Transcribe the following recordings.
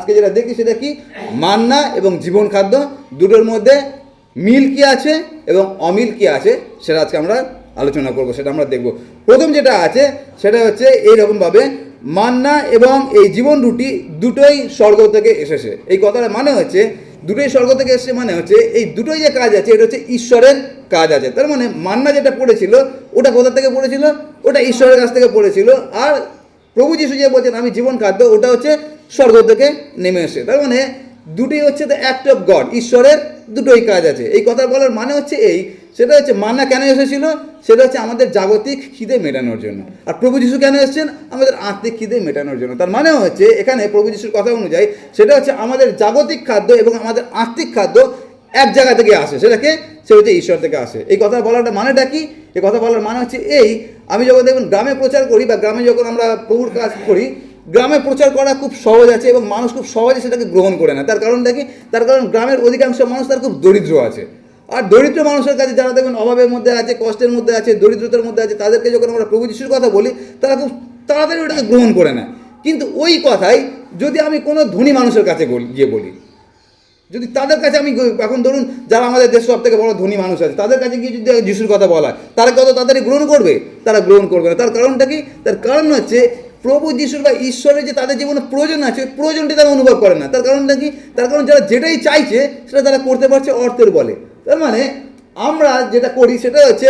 আজকে যেটা দেখি সেটা কি, মান্না এবং জীবন খাদ্য দুটোর মধ্যে মিল কি আছে এবং অমিল কি আছে সেটা আজকে আমরা আলোচনা করব, সেটা আমরা দেখব। প্রথম যেটা আছে সেটা হচ্ছে এইরকমভাবে, মান্না এবং এই জীবন রুটি দুটোই স্বর্গ থেকে এসেছে। এই কথাটা মানে হচ্ছে দুটোই স্বর্গ থেকে এসেছে, মানে হচ্ছে এই দুটোই যে কাজ আছে এটা হচ্ছে ঈশ্বরের কাজ আছে। তার মানে মান্না যেটা পড়েছিল ওটা কোথা থেকে পড়েছিল, ওটা ঈশ্বরের কাছ থেকে পড়েছিল। আর প্রভু যিশু যে বলছেন আমি জীবন খাদ্য, ওটা হচ্ছে স্বর্গ থেকে নেমে এসে। তার মানে দুটোই হচ্ছে দ্য অ্যাক্ট অফ গড, ঈশ্বরের দুটোই কাজ আছে। এই কথা বলার মানে হচ্ছে এই, সেটা হচ্ছে মান্না কেন এসেছিল, সেটা হচ্ছে আমাদের জাগতিক খিদে মেটানোর জন্য। আর প্রভু যিশু কেন এসেছেন, আমাদের আত্মিক খিদে মেটানোর জন্য। তার মানে হচ্ছে এখানে প্রভু যিশুর কথা অনুযায়ী সেটা হচ্ছে আমাদের জাগতিক খাদ্য এবং আমাদের আত্মিক খাদ্য এক জায়গা থেকে আসে, সেটাকে সে হচ্ছে ঈশ্বর থেকে আসে। এই কথা বলাটা মানেটা কি, এই কথা বলার মানে হচ্ছে এই, আমি যখন দেখুন গ্রামে প্রচার করি বা গ্রামে যখন আমরা প্রভুর কাজ করি, গ্রামে প্রচার করা খুব সহজ আছে এবং মানুষ খুব সহজে সেটাকে গ্রহণ করে না। তার কারণটা কি, তার কারণ গ্রামের অধিকাংশ মানুষ তার খুব দরিদ্র আছে। আর দরিদ্র মানুষের কাছে যারা দেখবেন অভাবের মধ্যে আছে, কষ্টের মধ্যে আছে, দরিদ্রতার মধ্যে আছে, তাদেরকে যখন আমরা প্রভু যিশুর কথা বলি তারা খুব তাড়াতাড়ি ওটাকে গ্রহণ করে নেয়। কিন্তু ওই কথাই যদি আমি কোনো ধনী মানুষের কাছে গিয়ে বলি, যদি তাদের কাছে আমি এখন ধরুন যারা আমাদের দেশ সব থেকে বড় ধনী মানুষ আছে তাদের কাছে গিয়ে যদি যিশুর কথা বলা হয়, তারা কত তাড়াতাড়ি গ্রহণ করবে, তারা গ্রহণ করবে না। তার কারণটা কি, তার কারণ হচ্ছে প্রভু যিশুর বা ঈশ্বরের যে তাদের জীবনে প্রয়োজন আছে, প্রয়োজনটি তারা অনুভব করে না। তার কারণটা কি, তার কারণ যারা যেটাই চাইছে সেটা তারা করতে পারছে অর্থের বলে। তার মানে আমরা যেটা করি সেটা হচ্ছে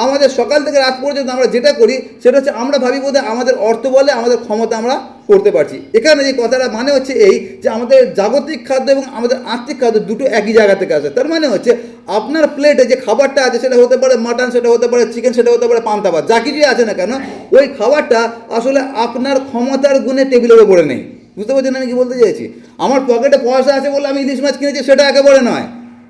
আমাদের সকাল থেকে রাত পর্যন্ত আমরা যেটা করি সেটা হচ্ছে আমরা ভাবি বোধহয় আমাদের অর্থ বলে আমাদের ক্ষমতা আমরা করতে পারছি। এখানে যে কথাটা মানে হচ্ছে এই যে আমাদের জাগতিক খাদ্য এবং আমাদের আত্মিক খাদ্য দুটো একই জায়গা থেকে আসে। তার মানে হচ্ছে আপনার প্লেটে যে খাবারটা আছে সেটা হতে পারে মাটন, সেটা হতে পারে চিকেন, সেটা হতে পারে পান্তা ভাত, যা কিছুই আছে না কেন, ওই খাবারটা আসলে আপনার ক্ষমতার গুণে টেবিলের ওপরে নেই। বুঝতে পারছেন আমি কি বলতে চাইছি? আমার পকেটে পয়সা আছে বলে আমি ইলিশ মাছ কিনেছি সেটা একেবারে নয়,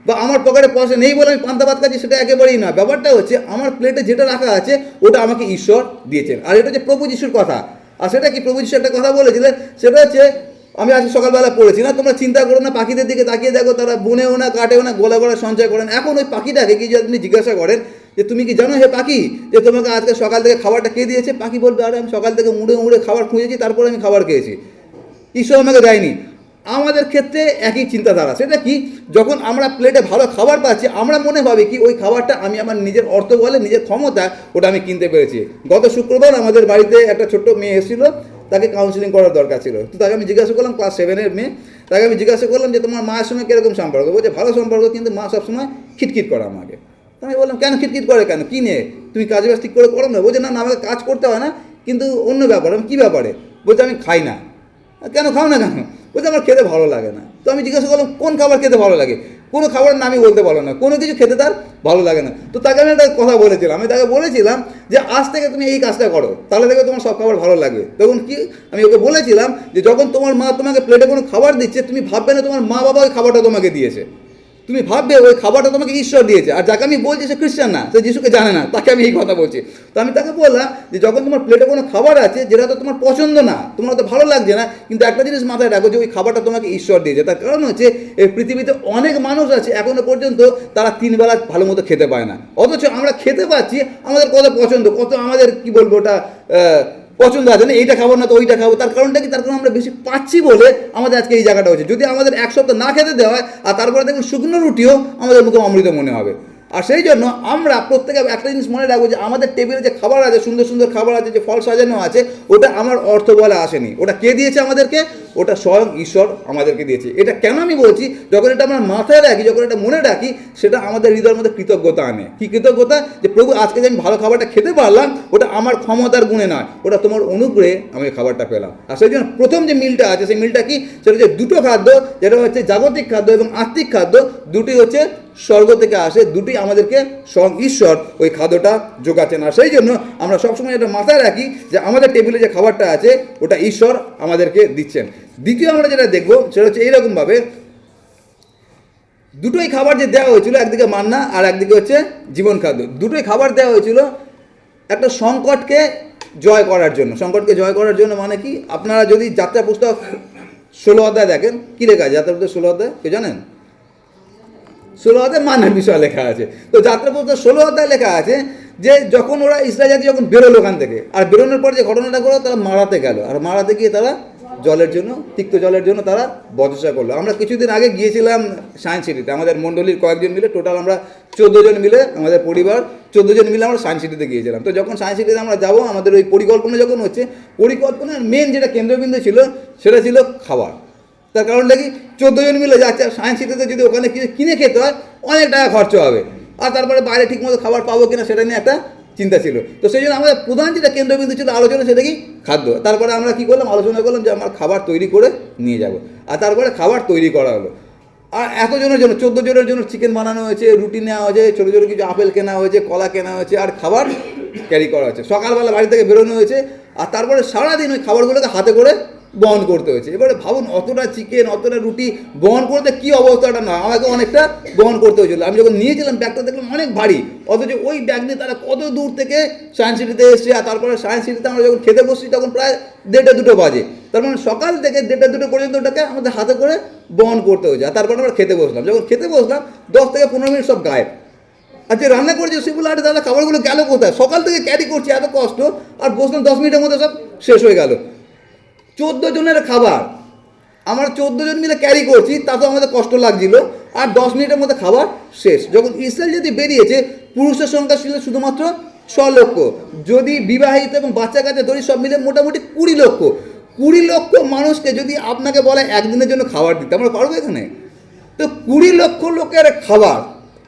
বা আমার পকেটে পয়সা নেই বলে আমি পান্তা ভাত খাচ্ছি সেটা একেবারেই না। ব্যাপারটা হচ্ছে আমার প্লেটে যেটা রাখা আছে ওটা আমাকে ঈশ্বর দিয়েছেন। আর এটা হচ্ছে প্রভু যিশুর কথা। আর সেটা কি, প্রভু যিশু একটা কথা বলেছিলেন, সেটা হচ্ছে আমি আজকে সকালবেলা পড়েছি না, তোমরা চিন্তা করো না, পাখিদের দিকে তাকিয়ে দেখো, তারা বনেও না, কাটেও না, গোলা গোলা সঞ্চয় করেন। এখন ওই পাখিটাকে কি যদি আপনি জিজ্ঞাসা করেন যে তুমি কি জানো হে পাখি যে তোমাকে আজকে সকাল থেকে খাবারটা কে দিয়েছে, পাখি বলবে আরে আমি সকাল থেকে মুড়ে মুড়ে খাবার খুঁজেছি তারপরে আমি খাবার খেয়েছি, ঈশ্বর আমাকে দেয়নি। আমাদের ক্ষেত্রে একই চিন্তাধারা। সেটা কি, যখন আমরা প্লেটে ভালো খাবার পাচ্ছি আমরা মনে ভাবি কি ওই খাবারটা আমি আমার নিজের অর্থ বলে নিজের ক্ষমতা ওটা আমি কিনতে পেরেছি। গত শুক্রবার আমাদের বাড়িতে একটা ছোট্ট মেয়ে এসেছিল, তাকে কাউন্সিলিং করার দরকার ছিল। তো তাকে আমি জিজ্ঞাসা করলাম, ক্লাস 7-এর মেয়ে, তাকে আমি জিজ্ঞাসা করলাম যে তোমার মায়ের সঙ্গে কীরকম সম্পর্ক, বলছে ভালো সম্পর্ক, কিন্তু মা সবসময় খিটখিট করে আমাকে। আমি বললাম কেন খিটখিট করে, কেন কী নিয়ে, তুমি কাজ বাজ ঠিক করে করো না? বলছে না না, আমাকে কাজ করতে হয় না, কিন্তু অন্য ব্যাপার। আমি কী ব্যাপারে? বলছে আমি খাই না। কেন খাও না কেন? বলছে আমার খেতে ভালো লাগে না। তো আমি জিজ্ঞাসা করলাম কোন খাবার খেতে ভালো লাগে, কোনো খাবারের নামই বলতে পারলো না, কোনো কিছু খেতে তার ভালো লাগে না। তো তাকে আমি একটা কথা বলেছিলাম, আমি তাকে বলেছিলাম যে আজ থেকে তুমি এই কাজটা করো, তাহলে দেখবে তোমার সব খাবার ভালো লাগবে। তখন কি আমি ওকে বলেছিলাম যে যখন তোমার মা তোমাকে প্লেটে কোনো খাবার দিচ্ছে তুমি ভাববে না তোমার মা বাবা ওই খাবারটা তোমাকে দিয়েছে, তুমি ভাববে ওই খাবারটা তোমাকে ঈশ্বর দিয়েছে। আর যাকে আমি বলছি সে খ্রিস্টান না, সে যিশুকে জানে না, তাকে আমি এই কথা বলছি। তো আমি তাকে বললাম যে যখন তোমার প্লেটে কোনো খাবার আছে যেটা তো তোমার পছন্দ না, তোমার তো ভালো লাগছে না, কিন্তু একটা জিনিস মাথায় রাখো যে ওই খাবারটা তোমাকে ঈশ্বর দিয়েছে। তার কারণ হচ্ছে এই পৃথিবীতে অনেক মানুষ আছে এখনো পর্যন্ত তারা 3 বেলা ভালো মতো খেতে পায় না, অথচ আমরা খেতে পাচ্ছি, আমাদের কত পছন্দ, কত আমাদের কি বলবো ওটা পছন্দ আছে না, এইটা খাবো না তো ওইটা খাবো। তার কারণটা কি, তার কারণ আমরা বেশি পাচ্ছি বলে আমাদের আজকে এই জায়গাটা হচ্ছে। যদি আমাদের এক সপ্তাহ না খেতে দেওয়া হয় আর তারপরে দেখুন শুকনো রুটিও আমাদের মুখে অমৃত মনে হবে। আর সেই জন্য আমরা প্রত্যেকে একটা জিনিস মনে রাখবো যে আমাদের টেবিলে যে খাবার আছে, সুন্দর সুন্দর খাবার আছে, যে ফল সাজানো আছে, ওটা আমার অর্থ বলে আসেনি, ওটা কে দিয়েছে আমাদেরকে, ওটা স্বয়ং ঈশ্বর আমাদেরকে দিয়েছে। এটা কেন আমি বলছি, যখন এটা আমরা মাথায় রাখি, যখন এটা মনে রাখি, সেটা আমাদের হৃদয়ের মধ্যে কৃতজ্ঞতা আনে। কি কৃতজ্ঞতা, যে প্রভু আজকে যে আমি ভালো খাবারটা খেতে পারলাম ওটা আমার ক্ষমতার গুণে নয়, ওটা তোমার অনুগ্রহে আমি খাবারটা পেলাম। আর সেই জন্য প্রথম যে মিলটা আছে সেই মিলটা কি, সেটা হচ্ছে দুটো খাদ্য, যেটা হচ্ছে জাগতিক খাদ্য এবং আত্মিক খাদ্য, দুটি হচ্ছে স্বর্গ থেকে আসে, দুটি আমাদেরকে স্বয়ং ঈশ্বর ওই খাদ্যটা যোগাচ্ছেন। আর সেই জন্য আমরা সবসময় এটা মাথায় রাখি যে আমাদের টেবিলে যে খাবারটা আছে ওটা ঈশ্বর আমাদেরকে দিচ্ছেন। দ্বিতীয় আমরা যেটা দেখবো সেটা হচ্ছে এইরকমভাবে দুটোই খাবার যে দেওয়া হয়েছিল, একদিকে মান্না আর একদিকে হচ্ছে জীবন খাদ্য, দুটোই খাবার দেওয়া হয়েছিল একটা সংকটকে জয় করার জন্য। সংকটকে জয় করার জন্য মানে কি, আপনারা যদি যাত্রা পুস্তক 16 অধ্যায় দেখেন, কী লেখা আছে যাত্রা পুস্তক 16 অধ্যায়, কেউ জানেন? 16 অধ্যায় মান্নার বিষয় লেখা আছে। তো যাত্রা পুস্তক 16 অধ্যায় লেখা আছে যে যখন ওরা ইসরায়েল জাতি যখন বেরোলো ওখান থেকে, আর বেরোনোর পর যে ঘটনাটা করলো, তারা মারাতে গেল, আর মারাতে গিয়ে তারা জলের জন্য, তিক্ত জলের জন্য তারা বচসা করলো। আমরা কিছুদিন আগে গিয়েছিলাম সায়েন্স সিটিতে, আমাদের মণ্ডলীর কয়েকজন মিলে, টোটাল আমরা 14 জন মিলে, আমাদের পরিবার 14 জন মিলে আমরা সায়েন্স সিটিতে গিয়েছিলাম। তো যখন সায়েন্স সিটিতে আমরা যাবো, আমাদের ওই পরিকল্পনা যখন হচ্ছে, পরিকল্পনার মেন যেটা কেন্দ্রবিন্দু ছিল সেটা ছিল খাবার। তার কারণটা কি, 14 জন মিলে যাচ্ছে, সায়েন্স সিটিতে যদি ওখানে কিছু কিনে খেতে হয় অনেক টাকা খরচ হবে, আর তারপরে বাইরে ঠিকমতো খাবার পাবো কিনা সেটা নিয়ে একটা চিন্তা ছিল। তো সেই জন্য আমাদের প্রধান যেটা কেন্দ্রবিন্দু ছিল আলোচনা, সেটা কি খাদ্য। তারপরে আমরা কী করলাম, আলোচনা করলাম যে আমার খাবার তৈরি করে নিয়ে যাব, আর তারপরে খাবার তৈরি করা হলো। আর এতজনের জন্য, 14 জনের জন্য চিকেন বানানো হয়েছে, রুটি নেওয়া হয়েছে, ছোটো ছোটো কিছু আপেল কেনা হয়েছে, কলা কেনা হয়েছে, আর খাবার ক্যারি করা হয়েছে। সকালবেলা বাড়ি থেকে বেরোনো হয়েছে, আর তারপরে সারাদিন ওই খাবারগুলোকে হাতে করে বহন করতে হয়েছে। এবারে ভাবুন, অতটা চিকেন, অতটা রুটি বহন করতে কী অবস্থাটা, না আমাকে অনেকটা বহন করতে হয়েছিল। আমি যখন নিয়েছিলাম ব্যাগটা দেখলাম অনেক ভারী, অথচ ওই ব্যাগ নিয়ে তারা কত দূর থেকে সায়েন্স সিটিতে এসছে। আর তারপরে সায়েন্স সিটিতে আমরা যখন খেতে বসছি তখন প্রায় 1:30-2 বাজে। তার মানে সকাল থেকে 1:30-2 পর্যন্ত ওটাকে আমাদের হাতে করে বহন করতে হয়েছে। আর তারপরে আমরা খেতে বসলাম, যখন খেতে বসলাম 10 থেকে 15 মিনিট সব গায়েব। আর যে রান্না করেছে সেগুলো, আরে দাদা খাবারগুলো গেল কোথায়? সকাল থেকে ক্যারি করছি, এত কষ্ট, আর বসলাম 10 মিনিটের মধ্যে সব শেষ হয়ে গেল। 14 জনের খাবার আমরা 14 জন মিলে ক্যারি করছি, তাতেও আমাদের কষ্ট লাগছিল, আর 10 মিনিটের মধ্যে খাবার শেষ। যখন ইসরায়েল যদি বেরিয়েছে, পুরুষের সংখ্যা ছিল শুধুমাত্র 6 লক্ষ, যদি বিবাহিত এবং বাচ্চা কাচ্চা ধরি সব মিলে মোটামুটি 20 লক্ষ। 20 লক্ষ মানুষকে যদি আপনাকে বলে একদিনের জন্য খাবার দিতে, আমরা পারবো এখানে? তো 20 লক্ষ লোকের খাবার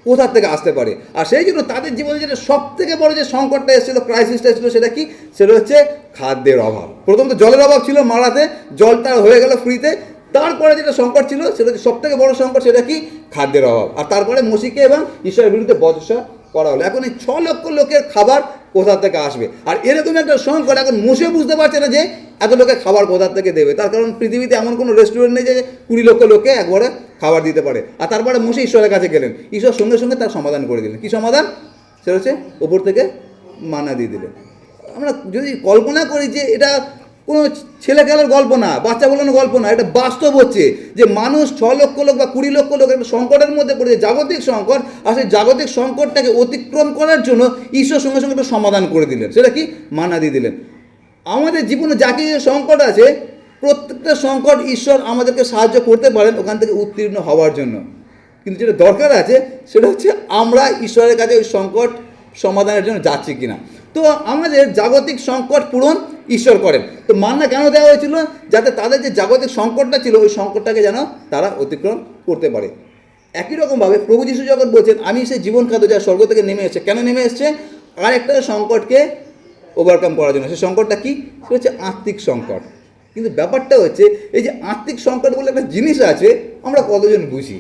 কোথা থেকে আসতে পারে? আর সেই জন্য তাদের জীবনে যেটা সব থেকে বড় যে সংকটটা এসেছিলো, ক্রাইসিসটা এসেছিলো, সেটা কি? সেটা হচ্ছে খাদ্যের অভাব। প্রথমত জলের অভাব ছিল মারাতে, জলটা হয়ে গেল ফ্রিতে। তারপরে যেটা সংকট ছিল, সেটা হচ্ছে সব থেকে বড় সংকট, সেটা কি? খাদ্যের অভাব। আর তারপরে মসিকে এবং ঈশ্বরের বিরুদ্ধে বচসা করা হলো। এখন এই 6 লক্ষ লোকের খাবার কোথা থেকে আসবে? আর এরকম একটা সংকট, এখন মোশে বুঝতে পারছে না যে এত লোকের খাবার কোথা থেকে দেবে। তার কারণ পৃথিবীতে এমন কোনো রেস্টুরেন্ট নেই যে 20 লক্ষ লোককে একবারে খাবার দিতে পারে। আর তারপরে মোশে ঈশ্বরের কাছে গেলেন, ঈশ্বর সঙ্গে সঙ্গে তার সমাধান করে দিলেন। কী সমাধান? সেটা হচ্ছে ওপর থেকে মানা দিয়ে দিলেন। আমরা যদি কল্পনা করি যে এটা কোনো ছেলে খেলার গল্প না, বাচ্চা বলানো গল্প না, এটা বাস্তব হচ্ছে যে মানুষ 6 লক্ষ লোক বা 20 লক্ষ লোক একটা সংকটের মধ্যে পড়েছে, জাগতিক সংকট। আর সেই জাগতিক সংকটটাকে অতিক্রম করার জন্য ঈশ্বর সঙ্গে সঙ্গে একটা সমাধান করে দিলেন, সেটা কি? মানা দিয়ে দিলেন। আমাদের জীবনে যা কিছু সংকট আছে, প্রত্যেকটা সংকট ঈশ্বর আমাদেরকে সাহায্য করতে পারেন ওখান থেকে উত্তীর্ণ হওয়ার জন্য। কিন্তু যেটা দরকার আছে সেটা হচ্ছে আমরা ঈশ্বরের কাছে ওই সংকট সমাধানের জন্য যাচ্ছি কিনা। তো আমাদের জাগতিক সংকট পূরণ ঈশ্বর করেন। তো মান্না কেন দেওয়া হয়েছিল? যাতে তাদের যে জাগতিক সংকটটা ছিল, ওই সংকটটাকে যেন তারা অতিক্রম করতে পারে। একই রকমভাবে প্রভু যীশু যখন বলছেন আমি সেই জীবন খাদ্য যা স্বর্গ থেকে নেমে এসেছে, কেন নেমে এসছে? আর একটা সংকটকে ওভারকাম করার জন্য। সেই সংকটটা কি? সেটা হচ্ছে আত্মিক সংকট। কিন্তু ব্যাপারটা হচ্ছে, এই যে আত্মিক সংকট বলে একটা জিনিস আছে, আমরা কতজন বুঝি?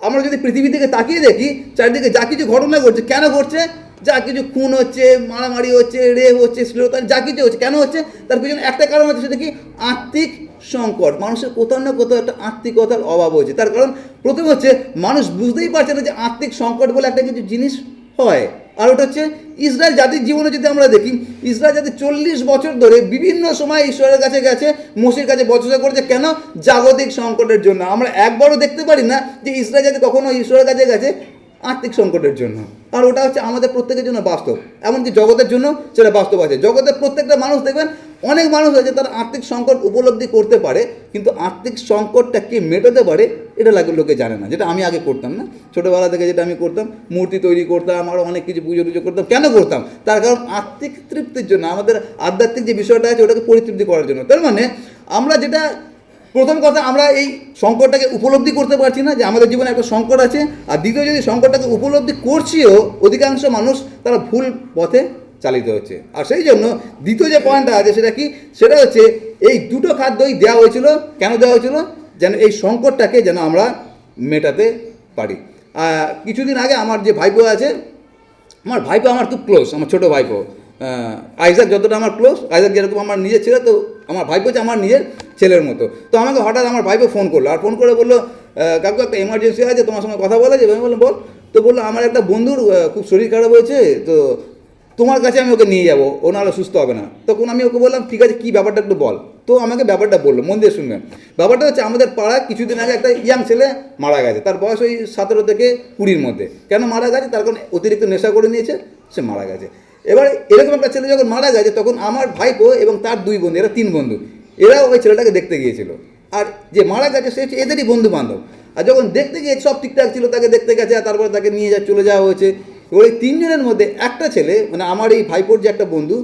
আমরা যদি পৃথিবী থেকে তাকিয়ে দেখি, চারিদিকে যা কিছু ঘটনা ঘটছে, কেন ঘটছে? যা কিছু খুন হচ্ছে, মারামারি হচ্ছে, রেপ হচ্ছে, শ্লীলতাহানি, যা কিছু হচ্ছে, কেন হচ্ছে? তার পিছনে একটা কারণ হচ্ছে, সেটা কি? আত্মিক সংকট। মানুষের কোথাও না কোথাও একটা আত্মিকতার অভাব হয়েছে। তার কারণ প্রথম হচ্ছে, মানুষ বুঝতেই পারছে না যে আত্মিক সংকট বলে একটা কিছু জিনিস হয়। আর ওটা হচ্ছে ইসরায়েল জাতির জীবনে যদি আমরা দেখি, ইসরায়েল জাতি 40 বছর ধরে বিভিন্ন সময় ঈশ্বরের কাছে গেছে, মোশির কাছে বচসা করেছে। কেন? জাগতিক সংকটের জন্য। আমরা একবারও দেখতে পারি না যে ইসরায়েল জাতি কখনো ঈশ্বরের কাছে গেছে আর্থিক সংকটের জন্য। আর ওটা হচ্ছে আমাদের প্রত্যেকের জন্য বাস্তব, এমনকি জগতের জন্য সেটা বাস্তব আছে। জগতের প্রত্যেকটা মানুষ দেখবেন, অনেক মানুষ হয়েছে তারা আর্থিক সংকট উপলব্ধি করতে পারে, কিন্তু আর্থিক সংকটটা কে মেটাতে পারে এটা লোকে জানে না। যেটা আমি আগে করতাম না, ছোটোবেলা থেকে যেটা আমি করতাম, মূর্তি তৈরি করতাম, আরও অনেক কিছু পুজো টুজো করতাম। কেন করতাম? তার কারণ আর্থিক তৃপ্তির জন্য, আমাদের আধ্যাত্মিক যে বিষয়টা আছে ওটাকে পরিতৃপ্তি করার জন্য। তার মানে আমরা যেটা প্রথম কথা, আমরা এই সংকটটাকে উপলব্ধি করতে পারছি না যে আমাদের জীবনে একটা সংকট আছে। আর দ্বিতীয়, যদি সংকটটাকে উপলব্ধি করছিও, অধিকাংশ মানুষ তারা ভুল পথে চালিত হচ্ছে। আর সেই জন্য দ্বিতীয় যে পয়েন্টটা আছে সেটা কি? সেটা হচ্ছে এই দুটো খাদ্যই দেওয়া হয়েছিল। কেন দেওয়া হয়েছিল? যেন এই সংকটটাকে যেন আমরা মেটাতে পারি। কিছুদিন আগে আমার যে ভাইপো আছে, আমার ভাইপো আমার খুব ক্লোজ, আমার ছোটো ভাইপো আইজাক যতটা আমার ক্লোজ, আইজাক যেরকম আমার নিজের ছেলে, তো আমার ভাইপো হচ্ছে আমার নিজের ছেলের মতো। তো আমাকে হঠাৎ আমার ভাইপো ফোন করলো, আর ফোন করে বললো কাকু একটা এমার্জেন্সি আছে, তোমার সঙ্গে কথা বলা যাবে? আমি বললাম বল। তো বললো আমার একটা বন্ধুর খুব শরীর খারাপ হয়েছে, তো তোমার কাছে আমি ওকে নিয়ে যাবো, ও নাহলে সুস্থ হবে না। তখন আমি ওকে বললাম ঠিক আছে, কী ব্যাপারটা একটু বল। তো আমাকে ব্যাপারটা বললো, মন দিয়ে শুনবেন। ব্যাপারটা হচ্ছে আমাদের পাড়ায় কিছুদিন আগে একটা ইয়াং ছেলে মারা গেছে, তার বয়স ওই 17 থেকে 20-র মধ্যে। কেন মারা গেছে? তার কারণ অতিরিক্ত নেশা করে নিয়েছে, সে মারা গেছে। এবার এরকম একটা ছেলে যখন মারা গেছে, তখন আমার ভাইপো এবং তার 2 বন্ধু, এরা 3 বন্ধু, এরাও ওই ছেলেটাকে দেখতে গিয়েছিল। আর যে মারা গেছে সে হচ্ছে এদেরই বন্ধু বান্ধব। আর যখন দেখতে গিয়ে সব ঠিকঠাক ছিল, তাকে দেখতে গেছে, আর তারপরে তাকে নিয়ে চলে যাওয়া হয়েছে। ওই তিনজনের মধ্যে একটা ছেলে, মানে আমার এই ভাইপোর যে একটা বন্ধু,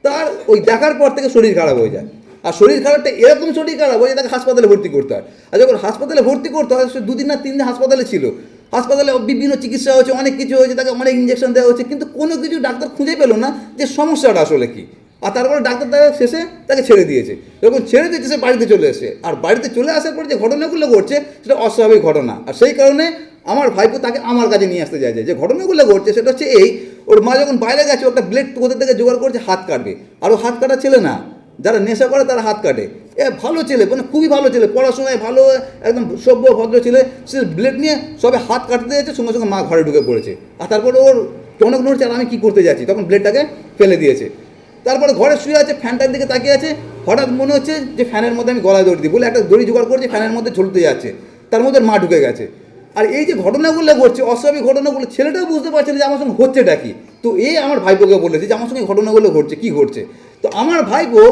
তার ওই দেখার পর থেকে শরীর খারাপ হয়ে যায়। আর শরীর খারাপটা এরকম শরীর খারাপ হয়ে যায় তাকে হাসপাতালে ভর্তি করতে হয়। আর যখন হাসপাতালে ভর্তি করতে হয়, সে 2 দিন না 3 দিন হাসপাতালে ছিল। হাসপাতালে বিভিন্ন চিকিৎসা হয়েছে, অনেক কিছু হয়েছে, তাকে অনেক ইঞ্জেকশন দেওয়া হচ্ছে, কিন্তু কোনো কিছু ডাক্তার খুঁজে পেল না যে সমস্যাটা আসলে কী। আর তারপরে ডাক্তার তাকে শেষে তাকে ছেড়ে দিয়েছে। যখন ছেড়ে দিয়েছে সে বাড়িতে চলে এসেছে। আর বাড়িতে চলে আসার পর যে ঘটনাগুলো ঘটছে সেটা অস্বাভাবিক ঘটনা। আর সেই কারণে আমার ভাইপো তাকে আমার কাছে নিয়ে আসতে চাইছে। যে ঘটনাগুলো ঘটছে সেটা হচ্ছে এই, ওর মা যখন বাইরে গেছে একটা ব্লেড কোথা থেকে জোগাড় করছে হাত কাটবে। আর ও হাত কাটা ছেলে না, যারা নেশা করে তারা হাত কাটে। ভালো ছেলে, মানে খুবই ভালো ছেলে, পড়াশোনায় ভালো, একদম সভ্য ভদ্র ছেলে। সে ব্লেড নিয়ে সবে হাত কাটতে যাচ্ছে, সঙ্গে সঙ্গে মা ঘরে ঢুকে পড়েছে। আর তারপরে ওর টনক নড়ছে, আর আমি কী করতে যাচ্ছি, তখন ব্লেডটাকে ফেলে দিয়েছে। তারপরে ঘরে শুয়ে আছে, ফ্যানটার দিকে তাকিয়ে আছে। হঠাৎ মনে হচ্ছে যে ফ্যানের মধ্যে আমি গলায় দড়ি দিই বলে একটা দড়ি জোগাড় করছে, ফ্যানের মধ্যে ঝুলতে যাচ্ছে, তার মধ্যে মা ঢুকে গেছে। আর এই যে ঘটনাগুলো ঘটছে, অস্বাভাবিক ঘটনাগুলো, ছেলেটাও বুঝতে পারছে না যে আমার সঙ্গে হচ্ছেটা কি। তো এই আমার ভাইপোকে বলেছে যে আমার সঙ্গে ঘটনাগুলো ঘটছে, কী ঘটছে। তো আমার ভাইপো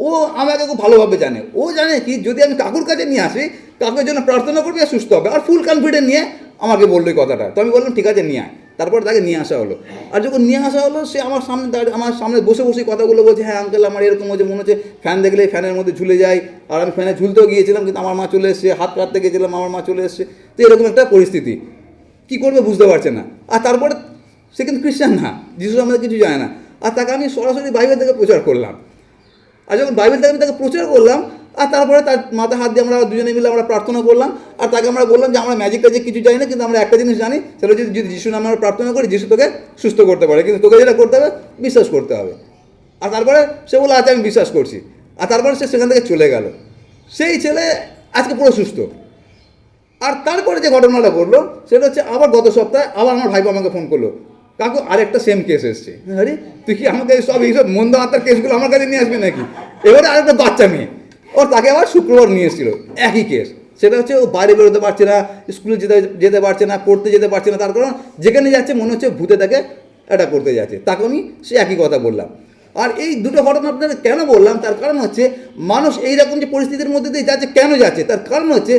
ও আমাকে খুব ভালোভাবে জানে। ও জানে কি, যদি আমি কাকুর কাছে নিয়ে আসি, কাকুর জন্য প্রার্থনা করবে আর সুস্থ হবে। আর ফুল কনফিডেন্ট নিয়ে আমাকে বললো এই কথাটা। তো আমি বললাম ঠিক আছে নিয়ে আয়। তারপর তাকে নিয়ে আসা হলো। আর যখন নিয়ে আসা হলো, সে আমার সামনে বসে বসে কথাগুলো বলছে, হ্যাঁ আঙ্কেল আমার এরকম হচ্ছে, মনে হচ্ছে ফ্যান দেখলে ফ্যানের মধ্যে ঝুলে যায়। আর আমি ফ্যানে ঝুলতেও গিয়েছিলাম, কিন্তু আমার মা চলে এসছে, হাত কাটতে গিয়েছিলাম, আমার মা চলে এসছে। তো এরকম একটা পরিস্থিতি, কী করবে বুঝতে পারছে না। আর তারপরে সে কিন্তু খ্রিস্টান না, যিশু আমাদের কিছু জানে না। আর তাকে আমি সরাসরি বাইবেল থেকে প্রচার করলাম। আর যখন বাইবেল থেকে আমি তাকে প্রচার করলাম, আর তারপরে তার মাথায় হাত দিয়ে আমরা দুজনে মিলে আমরা প্রার্থনা করলাম। আর তাকে আমরা বললাম যে আমরা ম্যাজিক ট্যাজিক কিছু জানি না, কিন্তু আমরা একটা জিনিস জানি, সেটা হচ্ছে যদি যিশু নামে আমরা প্রার্থনা করি, যিশু তোকে সুস্থ করতে পারে, কিন্তু তোকে যেটা করতে হবে বিশ্বাস করতে হবে। আর তারপরে সে বললো আচ্ছা আমি বিশ্বাস করছি। আর তারপরে সে সেখান থেকে চলে গেল। সেই ছেলে আজকে পুরো সুস্থ। আর তারপরে যে ঘটনাটা ঘটলো সেটা হচ্ছে আবার গত সপ্তাহে আবার আমার ভাইপো আমাকে ফোন করলো, কাকু আরেকটা সেম কেস এসছে। আরে তুই কি আমাকে এইসব মন্দ আত্মার কেসগুলো আমার কাছে নিয়ে আসবি নাকি? এবারে আরেকটা বাচ্চা মেয়ে, ওর তাকে আবার শুক্রবার নিয়ে এসেছিলো, একই কেস। সেটা হচ্ছে ও বাইরে বেরোতে পারছে না, স্কুলে যেতে পারছে না, পড়তে যেতে পারছে না। তার কারণ যেখানে যাচ্ছে মনে হচ্ছে ভূতে তাকে এটা করতে যাচ্ছে। তাকে আমি সে একই কথা বললাম। আর এই দুটো ঘটনা আপনাদের কেন বললাম, তার কারণ হচ্ছে মানুষ এইরকম যে পরিস্থিতির মধ্যে দিয়ে যাচ্ছে, কেন যাচ্ছে, তার কারণ হচ্ছে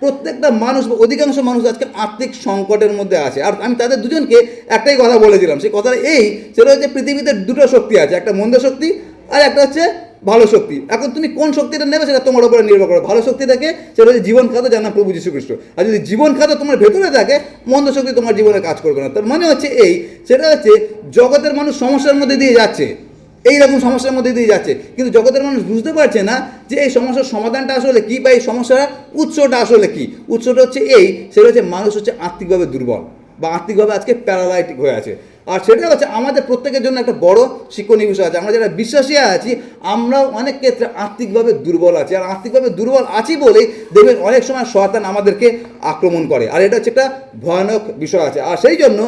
প্রত্যেকটা মানুষ বা অধিকাংশ মানুষ আজকে আর্থিক সংকটের মধ্যে আছে। আর আমি তাদের দুজনকে একটাই কথা বলেছিলাম, সেই কথাটা এই, সেটা হচ্ছে পৃথিবীতে দুটো শক্তি আছে, একটা মন্দ শক্তি আর একটা হচ্ছে ভালো শক্তি। এখন তুমি কোন শক্তিটা নেবে সেটা তোমার উপরে নির্ভর করে। ভালো শক্তিটাকে সেটা হচ্ছে জীবন খাদ্য, যার নাম প্রভু যীশু খ্রিস্ট। আর যদি জীবন খাদ্য তোমার ভেতরে থাকে, মন্দ শক্তি তোমার জীবনে কাজ করবে না। তার মানে হচ্ছে এই, সেটা হচ্ছে জগতের মানুষ সমস্যার মধ্যে দিয়ে যাচ্ছে, এইরকম সমস্যার মধ্যে দিয়ে যাচ্ছে, কিন্তু জগতের মানুষ বুঝতে পারছে না যে এই সমস্যার সমাধানটা আসলে কী, বা এই সমস্যার উৎসটা আসলে কী। উৎসটা হচ্ছে এই, সেটা হচ্ছে মানুষ হচ্ছে আর্থিকভাবে দুর্বল বা আর্থিকভাবে আজকে প্যারালাইটিক হয়ে আছে। আর সেটা হচ্ছে আমাদের প্রত্যেকের জন্য একটা বড় শিক্ষণীয় বিষয় আছে। আমরা যারা বিশ্বাসী আছি, আমরাও অনেক ক্ষেত্রে আর্থিকভাবে দুর্বল আছি। আর আর্থিকভাবে দুর্বল আছি বলেই দেখবেন অনেক সময় শয়তান আমাদেরকে আক্রমণ করে। আর এটা হচ্ছে একটা ভয়ানক বিষয় আছে। আর সেই জন্য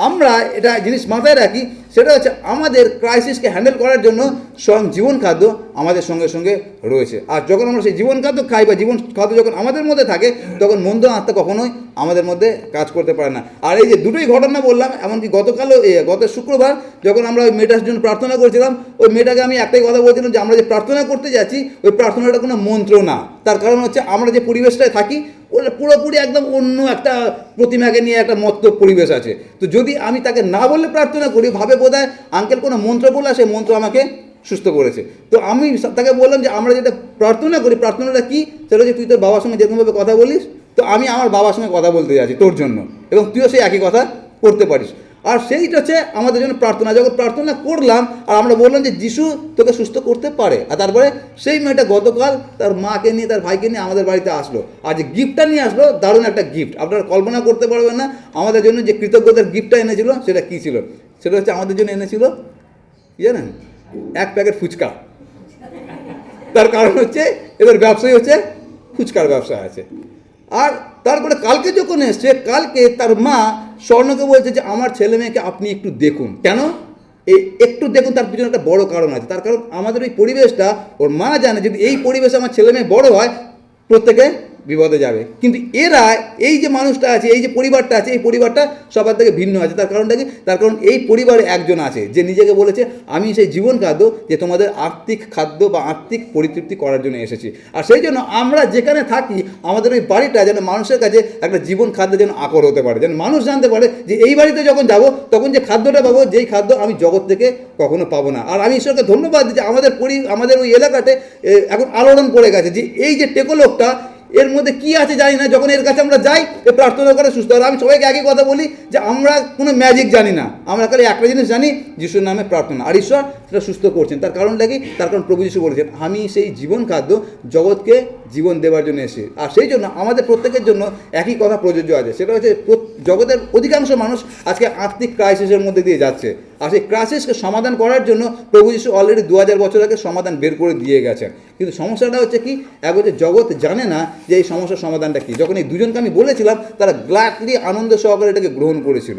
আমরা এটা জিনিস মাথায় রাখি, সেটা হচ্ছে আমাদের ক্রাইসিসকে হ্যান্ডেল করার জন্য স্বয়ং জীবন খাদ্য আমাদের সঙ্গে সঙ্গে রয়েছে। আর যখন আমরা সেই জীবন খাদ্য খাই বা জীবন খাদ্য যখন আমাদের মধ্যে থাকে, তখন মন্দ আত্মা কখনোই আমাদের মধ্যে কাজ করতে পারে না। আর এই যে দুটোই ঘটনা বললাম, এমনকি গত শুক্রবার যখন আমরা ওই মেয়েটার জন্য প্রার্থনা করছিলাম, ওই মেয়েটাকে আমি একটাই কথা বলছিলাম যে আমরা যে প্রার্থনা করতে যাচ্ছি, ওই প্রার্থনাটা কোনো মন্ত্র না। তার কারণ হচ্ছে আমরা যে পরিবেশটায় থাকি, ওটা পুরোপুরি একদম অন্য একটা প্রতিমাকে নিয়ে একটা মত্ত পরিবেশ আছে। তো যদি আমি তাকে না বললে প্রার্থনা করি, ভাবে বোধহয় আঙ্কেল কোনো মন্ত্র বলে, সেই মন্ত্র আমাকে সুস্থ করেছে। তো আমি তাকে বললাম যে আমরা যেটা প্রার্থনা করি, প্রার্থনাটা কী, সেটা হচ্ছে তুই তোর বাবার সঙ্গে যেরকমভাবে কথা বলিস, তো আমি আমার বাবার সঙ্গে কথা বলতে যাচ্ছি তোর জন্য, এবং তুইও সেই একই কথা করতে পারিস। আর সেইটা হচ্ছে আমাদের জন্য প্রার্থনা। যখন প্রার্থনা করলাম আর আমরা বললাম যে যিশু তোকে সুস্থ করতে পারে, আর তারপরে সেই মেয়েটা গতকাল তার মাকে নিয়ে, তার ভাইকে নিয়ে আমাদের বাড়িতে আসলো। আর যে গিফটটা নিয়ে আসলো, দারুণ একটা গিফট, আপনারা কল্পনা করতে পারবেন না আমাদের জন্য যে কৃতজ্ঞতার গিফটটা এনেছিল সেটা কী ছিল। সেটা হচ্ছে আমাদের জন্য এনেছিল কি জানেন, 1 প্যাকেট ফুচকা। তার কারণ হচ্ছে এদের ব্যবসায়ী হচ্ছে ফুচকার ব্যবসা আছে। আর তারপরে কালকে যখন এসছে, কালকে তার মা স্বর্ণকে বলছে যে আমার ছেলে মেয়েকে আপনি একটু দেখুন। কেন এই একটু দেখুন, তার পিছনে একটা বড় কারণ আছে। তার কারণ আমাদের এই পরিবেশটা, ওর মা জানে যদি এই পরিবেশে আমার ছেলে মেয়ে বড় হয়, প্রত্যেকে বিপদে যাবে। কিন্তু এরা, এই যে মানুষটা আছে, এই যে পরিবারটা আছে, এই পরিবারটা সবার থেকে ভিন্ন আছে। তার কারণটা কি? তার কারণ এই পরিবারে একজন আছে যে নিজেকে বলেছে আমি সেই জীবন খাদ্য, যে তোমাদের আর্থিক খাদ্য বা আর্থিক পরিতৃপ্তি করার জন্য এসেছি। আর সেই জন্য আমরা যেখানে থাকি আমাদের ওই বাড়িটা যেন মানুষের কাছে একটা জীবন খাদ্য যেন আকর হতে পারে, যেন মানুষ জানতে পারে যে এই বাড়িতে যখন যাব তখন যে খাদ্যটা পাবো, যেই খাদ্য আমি জগৎ থেকে কখনো পাবো না। আর আমি ঈশ্বরকে ধন্যবাদ দিই যে আমাদের ওই এলাকাতে এখন আলোড়ন পড়ে গেছে যে এই যে টেকোলোকটা, এর মধ্যে কি আছে জানি না, যখন এর কাছে আমরা যাই এ প্রার্থনা করে সুস্থ হয়। আমি সবাইকে একই কথা বলি যে আমরা কোনো ম্যাজিক জানি না, আমরা খালি একটা জিনিস জানি, যিশুর নামে প্রার্থনা, আর ঈশ্বর সেটা সুস্থ করছেন। তার কারণটা কি? তার কারণ প্রভু যিশু বলেছেন আমি সেই জীবন খাদ্য জগৎকে জীবন দেওয়ার জন্য এসেছি। আর সেই জন্য আমাদের প্রত্যেকের জন্য একই কথা প্রযোজ্য আছে, সেটা হচ্ছে জগতের অধিকাংশ মানুষ আজকে আর্থিক ক্রাইসিসের মধ্যে দিয়ে যাচ্ছে। আর সেই ক্রাইসিসকে সমাধান করার জন্য প্রভু যিশু অলরেডি 2000 বছর আগে সমাধান বের করে দিয়ে গেছেন। কিন্তু সমস্যাটা হচ্ছে কি? এক হচ্ছে জগৎ জানে না যে এই সমস্যার সমাধানটা কী। যখন এই দুজনকে আমি বলেছিলাম তারা গ্ল্যাডলি আনন্দ সহকারে এটাকে গ্রহণ করেছিল।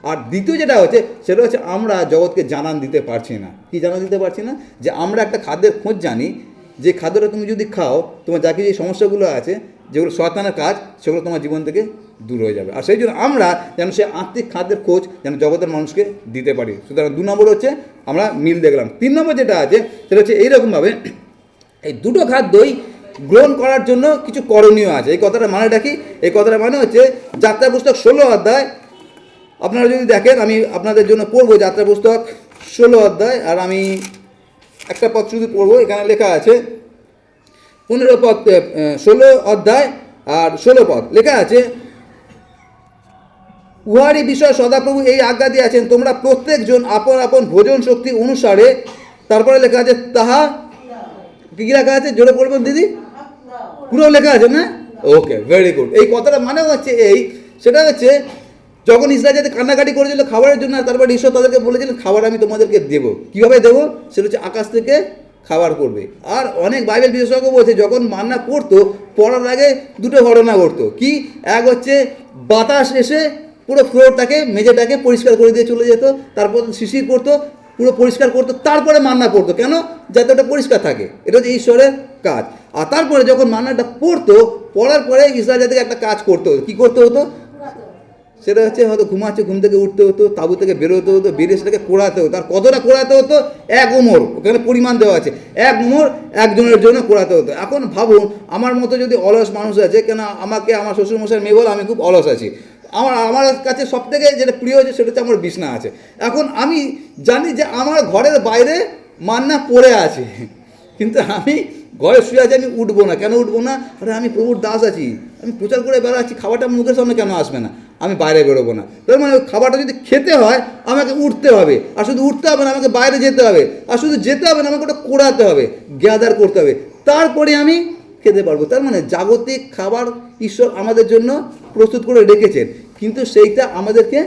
আর দ্বিতীয় যেটা হচ্ছে সেটা হচ্ছে আমরা জগৎকে জানান দিতে পারছি না। কি জানান দিতে পারছি না? যে আমরা একটা খাদ্যের খোঁজ জানি, যে খাদ্যটা তুমি যদি খাও তোমার যা কিছু যে সমস্যাগুলো আছে, যেগুলো শয়তানের কাজ, সেগুলো তোমার জীবন থেকে দূর হয়ে যাবে। আর সেই জন্য আমরা যেন সে আর্থিক খাদ্যের খোঁজ যেন জগতের মানুষকে দিতে পারি। সুতরাং 2 নম্বর হচ্ছে আমরা মিল দেখলাম। 3 নম্বর যেটা আছে সেটা হচ্ছে এইরকমভাবে এই দুটো খাদ্যই গ্রহণ করার জন্য কিছু করণীয় আছে। এই কথাটা মানেটা কি? এই কথাটা মানে হচ্ছে যাত্রা পুস্তক 16 অধ্যায়, আপনারা যদি দেখেন, আমি আপনাদের জন্য পড়বো যাত্রা পুস্তক 16 অধ্যায়, আর আমি একটা পদ শুধু পড়বো। এখানে লেখা আছে 15 পদ, 16 অধ্যায় আর 16 পদ লেখা আছে, উহারই বিষয় সদাপ্রভু এই আজ্ঞা দিয়েছেন, তোমরা প্রত্যেকজন আপন আপন ভোজন শক্তি অনুসারে, তারপরে লেখা আছে তাহা, কি কি লেখা আছে জোরে পড়বেন দিদি? পুরো লেখা আছে না? ওকে, ভেরি গুড। এই কথাটা মানে হচ্ছে সেটা হচ্ছে যখন ইসরায়েল যাতে কান্নাকাটি করেছিল খাবারের জন্য, তারপর ঈশ্বর তাদেরকে বলেছিলেন খাবার আমি তোমাদেরকে দেবো। কীভাবে দেবো? সেটা হচ্ছে আকাশ থেকে খাবার করবে। আর অনেক বাইবেল বিশেষজ্ঞ বলছে যখন মান্না পড়তো, পড়ার আগে দুটো ঘটনা ঘটতো। কি? এক হচ্ছে বাতাস এসে পুরো ফ্লোরটাকে, মেঝেটাকে পরিষ্কার করে দিয়ে চলে যেত, তারপর শিশির পড়তো, পুরো পরিষ্কার করতো, তারপরে মান্না পড়তো। কেন? যাতে ওটা পরিষ্কার থাকে। এটা হচ্ছে ঈশ্বরের কাজ। আর তারপরে যখন মান্নাটা পড়তো, পড়ার পরে ইসরায়েল জাতিকে একটা কাজ করতে হতো। কী করতে হতো? সেটা হচ্ছে হয়তো ঘুমাচ্ছে, ঘুম থেকে উঠতে হতো, তাঁবু থেকে বেরোতে হতো, বেরিয়ে সেটাকে কোড়াতে হতো। আর কতটা কোড়াতে হতো? 1 ওমর, ওখানে পরিমাণ দেওয়া আছে, 1 ওমর একজনের জন্য কোড়াতে হতো। এখন ভাবুন আমার মতো যদি অলস মানুষ আছে, কেন আমাকে আমার শ্বশুরমশাই মেয়ে বলে আমি খুব অলস আছি, আমার কাছে সব থেকে যেটা প্রিয় হচ্ছে সেটা হচ্ছে আমার বিছনা আছে। এখন আমি জানি যে আমার ঘরের বাইরে মান্না পড়ে আছে, কিন্তু আমি ঘরে শুয়ে আছি, আমি উঠবো না। কেন উঠবো না? আরে আমি প্রভুর দাস আছি, আমি প্রচার করে বেড়াচ্ছি, খাবারটা মুখের সামনে কেন আসবে না? আমি বাইরে বেরোবো না। তার মানে খাবারটা যদি খেতে হয় আমাকে উঠতে হবে, আর শুধু উঠতে হবে না, আমাকে বাইরে যেতে হবে, আর শুধু যেতে হবে না, আমাকে ওটা কোড়াতে হবে, গ্যাদার করতে হবে, তারপরে আমি খেতে পারবো। তার মানে জাগতিক খাবার ঈশ্বর আমাদের জন্য প্রস্তুত করে রেখেছেন, কিন্তু সেইটা আমাদেরকে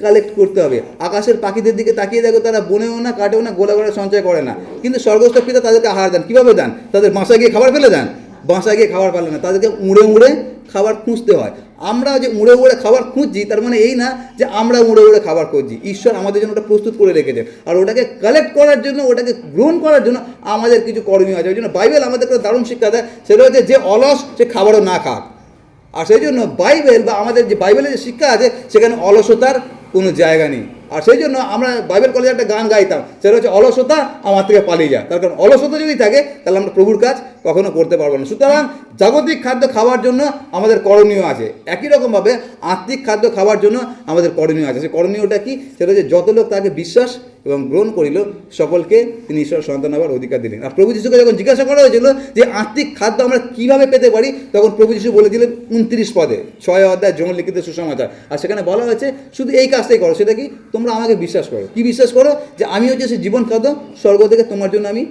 কালেক্ট করতে হবে। আকাশের পাখিদের দিকে তাকিয়ে দেখো, তারা বনেও না, কাটেও না, গোলা করে সঞ্চয় করে না, কিন্তু স্বর্গস্থ পিতা তাদেরকে আহার দেন। কীভাবে দেন? তাদের বাসায় গিয়ে খাবার ফেলে দেন? বাসায় গিয়ে খাবার পেলে না, তাদেরকে উড়ে উড়ে খাবার খুঁজতে হয়। আমরা যে উড়ে উড়ে খাবার খুঁজছি, তার মানে এই না যে আমরা উড়ে উড়ে খাবার খুঁজছি। ঈশ্বর আমাদের জন্য ওটা প্রস্তুত করে রেখেছেন, আর ওটাকে কালেক্ট করার জন্য, ওটাকে গ্রহণ করার জন্য আমাদের কিছু করণীয় আছে। ওই জন্য বাইবেল আমাদেরকে দারুণ শিক্ষা দেয়, সেটা হচ্ছে যে অলস সে খাবারও না খাক। আর সেই জন্য বাইবেল বা আমাদের যে বাইবেলের যে শিক্ষা আছে সেখানে অলসতার কোনো জায়গা নেই। আর সেই জন্য আমরা বাইবেল কলেজে একটা গান গাইতাম, সেটা হচ্ছে অলসতা আমার থেকে পালিয়ে যায়। তার কারণ অলসতা যদি থাকে তাহলে আমরা প্রভুর কাজ কখনো করতে পারবো না। সুতরাং জাগতিক খাদ্য খাওয়ার জন্য আমাদের করণীয় আছে, একই রকমভাবে আত্মিক খাদ্য খাওয়ার জন্য আমাদের করণীয় আছে। সেই করণীয়টা কি? সেটা হচ্ছে যত লোক তাকে বিশ্বাস এবং গ্রহণ করিল সকলকে তিনি ঈশ্বর সন্তান হবার অধিকার দিলেন। আর প্রভু যিশুকে যখন জিজ্ঞাসা করা হয়েছিল যে আত্মিক খাদ্য আমরা কীভাবে পেতে পারি, তখন প্রভু যিশু বলেছিলেন 29 পদে 6 অধ্যায় যখন লিখিত সুসমাচার, আর সেখানে বলা হয়েছে শুধু এই কাজটাই করো। সেটা কি? তোমরা আমাকে বিশ্বাস করো। কি বিশ্বাস করো? যে আমি হচ্ছে সে জীবন খাদ্য, স্বর্গ থেকে তোমার জন্য আমি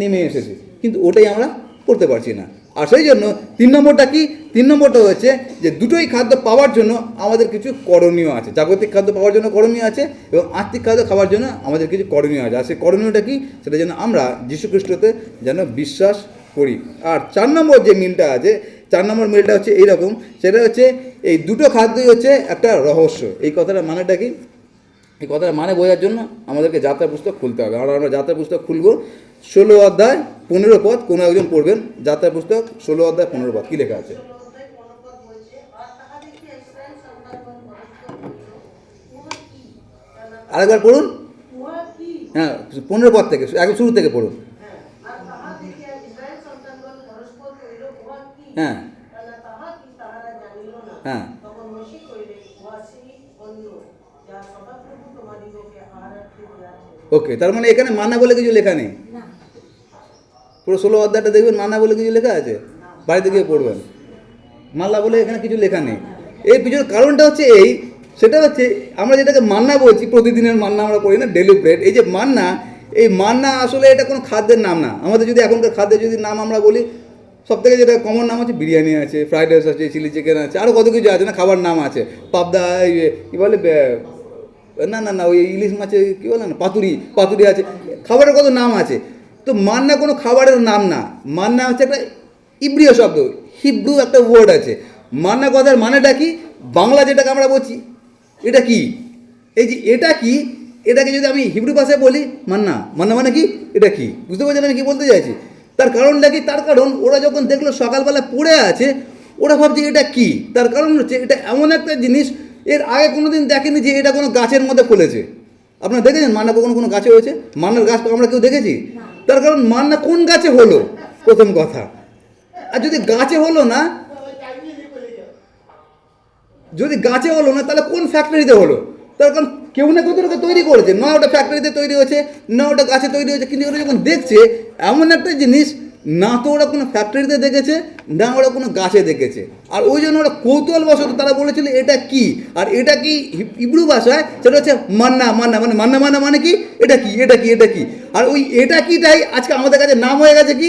নেমে এসেছি। কিন্তু ওটাই আমরা করতে পারছি না। আর সেই জন্য 3 নম্বরটা কি? 3 নম্বরটা হচ্ছে যে দুটোই খাদ্য পাওয়ার জন্য আমাদের কিছু করণীয় আছে। জাগতিক খাদ্য পাওয়ার জন্য করণীয় আছে এবং আত্মিক খাদ্য খাওয়ার জন্য আমাদের কিছু করণীয় আছে। আর সেই করণীয়টা কি? সেটা যেন আমরা যীশু খ্রিস্টতে যেন বিশ্বাস করি। আর 4 নম্বর যে মিলটা আছে, 4 নম্বর মিলটা হচ্ছে এইরকম, সেটা হচ্ছে এই দুটো খাদ্যই হচ্ছে একটা রহস্য। এই কথাটার মানেটা কি? এই কথাটা মানে বোঝার জন্য আমাদেরকে যাত্রা পুস্তক খুলতে হবে। আর আমরা যাত্রা পুস্তক খুলব 16 অধ্যায় 15 পদ। কোনো একজন পড়বেন যাত্রা পুস্তক 16 অধ্যায় 15 পদ। কী লেখা আছে? আরেকবার পড়ুন। হ্যাঁ, 15 পদ থেকে, একদম শুরু থেকে পড়ুন। হ্যাঁ হ্যাঁ, ওকে, তার মানে এখানে মানা বলে কিছু লেখা নেই। পুরো 16 অধ্যায়টা দেখবেন মানা বলে কিছু লেখা আছে, বাড়িতে গিয়ে পড়বেন। মাল্লা বলে এখানে কিছু লেখা নেই। এর পিছনে কারণটা হচ্ছে এই, সেটা হচ্ছে আমরা যেটাকে মান্না বলছি, প্রতিদিনের মান্না আমরা করি না, ডেলি ব্রেড, এই যে মান্না, এই মান্না আসলে এটা কোনো খাদ্যের নাম না। আমাদের যদি এখনকার খাদ্যের যদি নাম আমরা বলি, সব থেকে যেটা কমন নাম আছে বিরিয়ানি আছে, ফ্রাইড রাইস আছে, চিলি চিকেন আছে, আরও কত কিছু আছে না, খাবার নাম আছে, পাবদা, কী বলে, না না না, ওই ইলিশ মাছে কী বলে না, পাতুরি, পাতুরি আছে, খাবারের কত নাম আছে। তো মান্না কোনো খাবারের নাম না, মান্না হচ্ছে একটা ইব্রিয় শব্দ, হিব্রু একটা ওয়ার্ড আছে। মান্না কথার মানেটা কি, বাংলা যেটাকে আমরা বলছি এটা কি, এই যে এটা কি, এটাকে যদি আমি হিব্রু ভাষায় বলি মান্না, মান্না মানে কি, এটা কি, বুঝতে পারছেন আমি কী বলতে চাইছি? তার কারণটা কি? তার কারণ ওরা যখন দেখলো সকালবেলা পড়ে আছে, ওরা ভাবছে এটা কি। তার কারণ হচ্ছে এটা এমন একটা জিনিস এর আগে কোনো দিন দেখেনি যে এটা কোনো গাছের মধ্যে ফলেছে। আপনারা দেখেছেন মান্না কখনো কোনো গাছে হয়েছে? মান্নার গাছ আমরা কেউ দেখেছি? তার কারণ মান্না কোন গাছে হলো, প্রথম কথা। আর যদি গাছে হলো না, যদি গাছে হলো না, তাহলে কোন ফ্যাক্টরিতে হলো? তার কারণ কেউ না কেউ তো তৈরি করেছে, না ওটা ফ্যাক্টরিতে তৈরি হয়েছে, না ওটা গাছে তৈরি হয়েছে। কিন্তু ওরা যখন দেখছে এমন একটা জিনিস, না তো ওরা কোনো ফ্যাক্টরিতে দেখেছে, না ওরা কোনো গাছে দেখেছে, আর ওই জন্য ওরা কৌতূহলবশত তারা বলেছিল এটা কি। আর এটা কি হিব্রু ভাষায় সেটা হচ্ছে মান্না, মান্না মানে মান্না মান্না মানে কি, এটা কি, এটা কি, এটা কি। আর ওই এটা কিটাই আজকে আমাদের কাছে নাম হয়ে গেছে কি,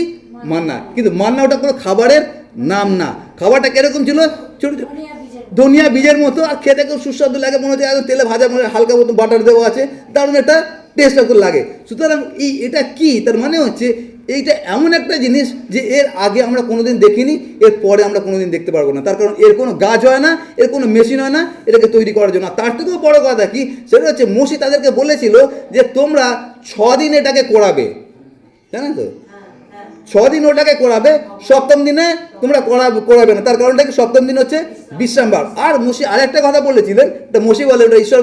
মান্না। কিন্তু মান্না ওটা কোনো খাবারের নাম না। খাবারটা কিরকম ছিল, ছোটো ধনিয়া বীজের মতো, আর খেতে খুব সুস্বাদু লাগে, মনে হচ্ছে একদম তেলে ভাজা, মনে হালকা মতো বাটার দেওয়া আছে, দারুণ একটা টেস্ট একটু লাগে। সুতরাং এটা কি, তার মানে হচ্ছে এইটা এমন একটা জিনিস যে এর আগে আমরা কোনোদিন দেখিনি, এর পরে আমরা কোনোদিন দেখতে পারবো না। তার কারণ এর কোনো গাছ হয় না, এর কোনো মেশিন হয় না এটাকে তৈরি করার জন্য। তার থেকেও বড় কথা কি, সেটা হচ্ছে মোশি তাদেরকে বলেছিল যে তোমরা 6 দিন এটাকে করাবে, জানেন তো, 6 দিন ওটাকে করাবে, সপ্তম দিনে তোমরা করাবে না। তার কারণটা কি, সপ্তম দিন হচ্ছে বিশ্রামবার। আর মোশি আরেকটা কথা বলেছিলেন, এটা মোশি বলে, ওটা ঈশ্বর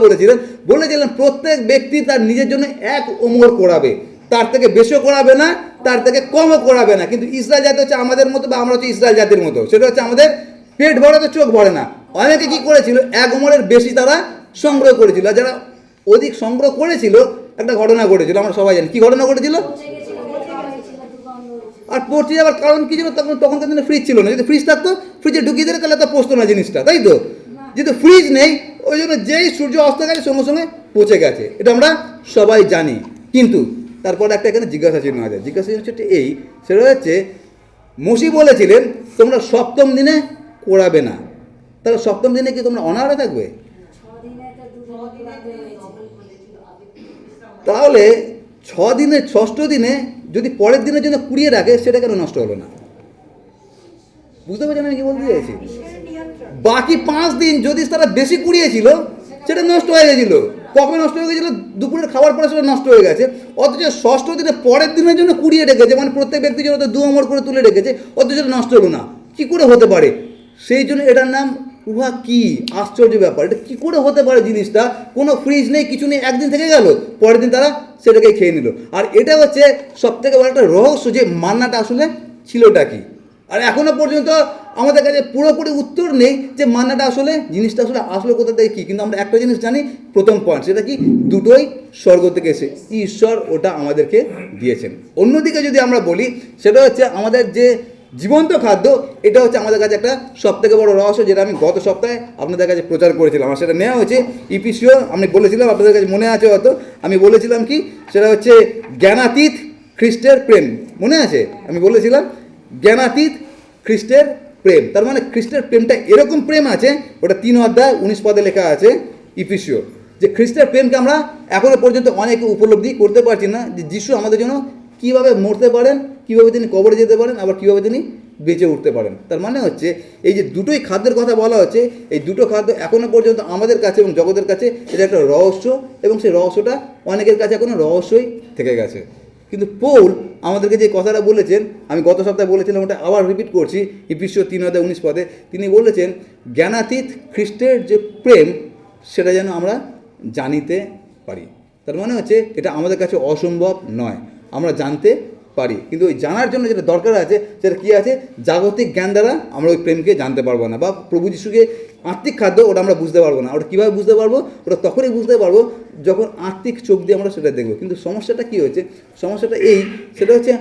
বলেছিলেন, প্রত্যেক ব্যক্তি তার নিজের জন্য 1 ওমর করাবে, তার থেকে বেশিও করাবে না, তার থেকে কমও করাবে না। কিন্তু ইসরায়েল জাতি হচ্ছে আমাদের মতো, বা আমরা হচ্ছে ইসরায়েল জাতির মতো, সেটা হচ্ছে আমাদের পেট ভরে তো চোখ ভরে না। অনেকে কি করেছিল, 1 ওমরের বেশি তারা সংগ্রহ করেছিল। আর যারা অধিক সংগ্রহ করেছিল, একটা ঘটনা ঘটেছিল, আমরা সবাই জানি কি ঘটনা ঘটেছিল। আর পড়তে যাওয়ার কারণ কি ছিল, তখনকার দিনে ফ্রিজ ছিল না। যদি ফ্রিজ থাকতো, ফ্রিজে ঢুকিয়ে দিলে তাহলে তো পচতো না জিনিসটা, তাই তো। যেহেতু ফ্রিজ নেই, ওই জন্য যেই সূর্য অস্ত গেছে সঙ্গে সঙ্গে পচে গেছে, এটা আমরা সবাই জানি। কিন্তু তারপরে একটা এখানে জিজ্ঞাসা চিহ্ন আছে। জিজ্ঞাসা চিহ্ন হচ্ছে এই, সেটা হচ্ছে মোশি বলেছিলেন তোমরা সপ্তম দিনে করাবে না, তাহলে সপ্তম দিনে কি তোমরা অনাহারে থাকবে? তাহলে 6 দিনে, ষষ্ঠ দিনে যদি পরের দিনের জন্য কুড়িয়ে রাখে, সেটা কেন নষ্ট হলো না? বুঝতে পারছেন আমি কি বলতে চাইছি? বাকি 5 দিন যদি তারা বেশি কুড়িয়েছিল, সেটা নষ্ট হয়ে গেছিল। কখন নষ্ট হয়ে গেছিলো? দুপুরের খাবার পরে সেটা নষ্ট হয়ে গেছে। অথচ ষষ্ঠ দিনে পরের দিনের জন্য কুড়িয়ে রেখেছে, মানে প্রত্যেক ব্যক্তির জন্য 2 ওমর করে তুলে রেখেছে, অথচ সেটা নষ্ট হলো না। কী করে হতে পারে? সেই জন্য এটার নাম উহা কি আশ্চর্য ব্যাপার। এটা কী করে হতে পারে জিনিসটা? কোনো ফ্রিজ নেই, কিছু নেই, একদিন থেকে গেল, পরের দিন তারা সেটাকে খেয়ে নিল। আর এটা হচ্ছে সবথেকে বড় একটা রহস্য, যে মান্নাটা আসলে ছিলটা কি। আর এখনও পর্যন্ত আমাদের কাছে পুরোপুরি উত্তর নেই যে মান্নাটা আসলে জিনিসটা আসলে কোথা থেকে কী। কিন্তু আমরা একটা জিনিস জানি, প্রথম পয়েন্ট, সেটা কি, দুটোই স্বর্গ থেকে এসে ঈশ্বর ওটা আমাদেরকে দিয়েছেন। অন্যদিকে যদি আমরা বলি, সেটা হচ্ছে আমাদের যে জীবন্ত খাদ্য, এটা হচ্ছে আমাদের কাছে একটা সবথেকে বড় রহস্য, যেটা আমি গত সপ্তাহে আপনাদের কাছে প্রচার করেছিলাম। আর সেটা নেওয়া হয়েছে ইফিসীয়, আমি বলেছিলাম, আপনাদের কাছে মনে আছে হয়তো, আমি বলেছিলাম কি, সেটা হচ্ছে জ্ঞানাতীত খ্রিস্টের প্রেম। মনে আছে? আমি বলেছিলাম জ্ঞানাতীত খ্রিস্টের প্রেম। তার মানে খ্রিস্টের প্রেমটা এরকম প্রেম আছে, ওটা 3 অধ্যায় 19 পদে লেখা আছে ইফিসীয়, যে খ্রিস্টের প্রেমকে আমরা এখনো পর্যন্ত অনেকে উপলব্ধি করতে পারছি না, যে যিশু আমাদের জন্য কীভাবে মরতে পারেন, কীভাবে তিনি কবরে যেতে পারেন, আবার কীভাবে তিনি বেঁচে উঠতে পারেন। তার মানে হচ্ছে এই যে দুটোই খাদ্যের কথা বলা হচ্ছে, এই দুটো খাদ্য এখনও পর্যন্ত আমাদের কাছে এবং জগতের কাছে এটা একটা রহস্য, এবং সেই রহস্যটা অনেকের কাছে এখনও রহস্যই থেকে গেছে। কিন্তু পৌল আমাদেরকে যে কথাটা বলেছেন, আমি গত সপ্তাহে বলেছিলাম, ওটা আবার রিপিট করছি, ইফিসীয় 3 অধ্যায় 19 পদে তিনি বলেছেন জ্ঞানাতীত খ্রিস্টের যে প্রেম, সেটা যেন আমরা জানিতে পারি। তার মানে হচ্ছে এটা আমাদের কাছে অসম্ভব নয়, আমরা জানতে পারি। কিন্তু ওই জানার জন্য যেটা দরকার আছে সেটা কী আছে, জাগতিক জ্ঞান দ্বারা আমরা ওই প্রেমকে জানতে পারবো না, বা প্রভু যিশুকে আত্মিক খাদ্য ওটা আমরা বুঝতে পারবো না। ওটা কীভাবে বুঝতে পারবো? ওটা তখনই বুঝতে পারবো যখন আত্মিক চোখ দিয়ে আমরা সেটা দেখবো। কিন্তু সমস্যাটা কী হচ্ছে, সমস্যাটা এই, সেটা হচ্ছে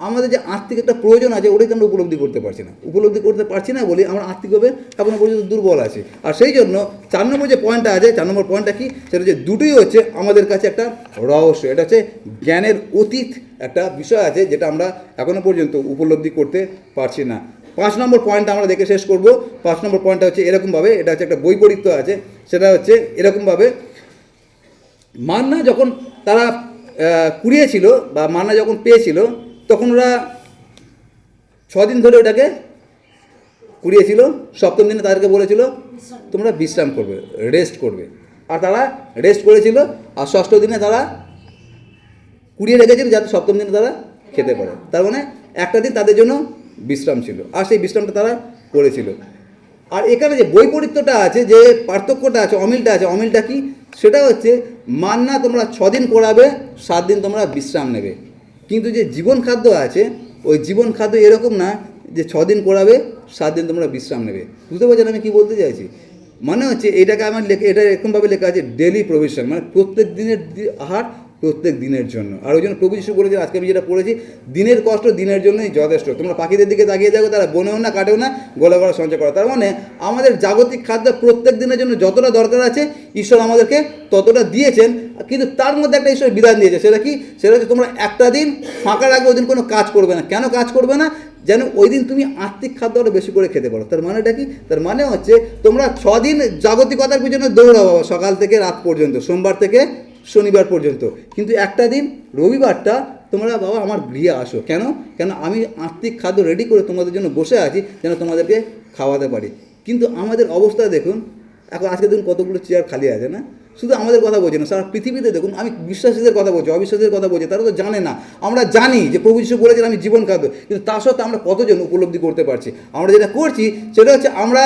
আমাদের যে আত্মিক একটা প্রয়োজন আছে ওটাই তো আমরা উপলব্ধি করতে পারছি না। উপলব্ধি করতে পারছি না বলে আমরা আত্মিকভাবে এখনো পর্যন্ত দুর্বল আছি। আর সেই জন্য 4 নম্বর যে পয়েন্টটা আছে, 4 নম্বর পয়েন্টটা কি, সেটা হচ্ছে দুটোই হচ্ছে আমাদের কাছে একটা রহস্য। এটা হচ্ছে জ্ঞানের অতীত একটা বিষয় আছে যেটা আমরা এখনো পর্যন্ত উপলব্ধি করতে পারছি না। 5 নম্বর পয়েন্টটা আমরা দেখে শেষ করব। 5 নম্বর পয়েন্টটা হচ্ছে এরকমভাবে, এটা হচ্ছে একটা বৈপরীত্য আছে, সেটা হচ্ছে এরকমভাবে, মান্না যখন তারা কুড়িয়েছিল বা মান্না যখন পেয়েছিল তখন ওরা 6 দিন ধরে ওটাকে কুড়িয়েছিল। 7ম দিনে তাদেরকে বলেছিল তোমরা বিশ্রাম করবে, রেস্ট করবে, আর তারা রেস্ট করেছিল। আর 6ষ্ঠ দিনে তারা কুড়িয়ে রেখেছিল যাতে 7ম দিনে তারা খেতে পারে। তার মানে একটা দিন তাদের জন্য বিশ্রাম ছিল, আর সেই বিশ্রামটা তারা করেছিল। আর এখানে যে বৈপরীত্যটা আছে, যে পার্থক্যটা আছে, অমিলটা আছে, অমিলটা কি, সেটা হচ্ছে মান্না তোমরা 6 দিন করাবে, 7 দিন তোমরা বিশ্রাম নেবে। কিন্তু যে জীবন খাদ্য আছে, ওই জীবন খাদ্য এরকম না যে 6 দিন করাবে, 7 দিন তোমরা বিশ্রাম নেবে। বুঝতে পারছেন আমি কী বলতে চাইছি? মানে হচ্ছে এটাকে আমার এটা এরকমভাবে লেখা আছে ডেলি প্রভিশন, মানে প্রত্যেক দিনের আহার প্রত্যেক দিনের জন্য। আর ওই জন্য প্রভু যিশু বলেছে, আজকে আমি যেটা পড়েছি, দিনের কষ্ট দিনের জন্যই যথেষ্ট। তোমরা পাখিদের দিকে তাকিয়ে যাবে, তারা বনেও না, কাটেও না, গলা গলা সঞ্চয় করে। তার মানে আমাদের জাগতিক খাদ্য প্রত্যেক দিনের জন্য যতটা দরকার আছে ঈশ্বর আমাদেরকে ততটা দিয়েছেন। কিন্তু তার মধ্যে একটা ঈশ্বর বিধান দিয়েছে, সেটা কি, সেটা হচ্ছে তোমরা একটা দিন ফাঁকা রাখবে, ওই দিন কোনো কাজ করবে না। কেন কাজ করবে না? যেন ওই দিন তুমি আত্মিক খাদ্যটা বেশি করে খেতে পারো। তার মানেটা কি? তার মানে হচ্ছে তোমরা 6 দিন জাগতিকতার পিছনে দৌড়াও সকাল থেকে রাত পর্যন্ত, সোমবার থেকে শনিবার পর্যন্ত। কিন্তু একটা দিন রবিবারটা তোমরা বাবা আমার গৃহে আসো। কেন? কেন আমি আত্মিক খাদ্য রেডি করে তোমাদের জন্য বসে আছি, যেন তোমাদেরকে খাওয়াতে পারি। কিন্তু আমাদের অবস্থা দেখুন, এখন আজকে দেখুন কতগুলো চেয়ার খালি আছে না? শুধু আমাদের কথা বলছি না, সারা পৃথিবীতে দেখুন, আমি বিশ্বাসীদের কথা বলছি, অবিশ্বাসীদের কথা বলছি, তারা তো জানে না। আমরা জানি যে প্রভু যিশু বলেছেন আমি জীবন খাদ্য, কিন্তু তা সত্ত্বেও আমরা কতজন উপলব্ধি করতে পারছি? আমরা যেটা করছি সেটা হচ্ছে আমরা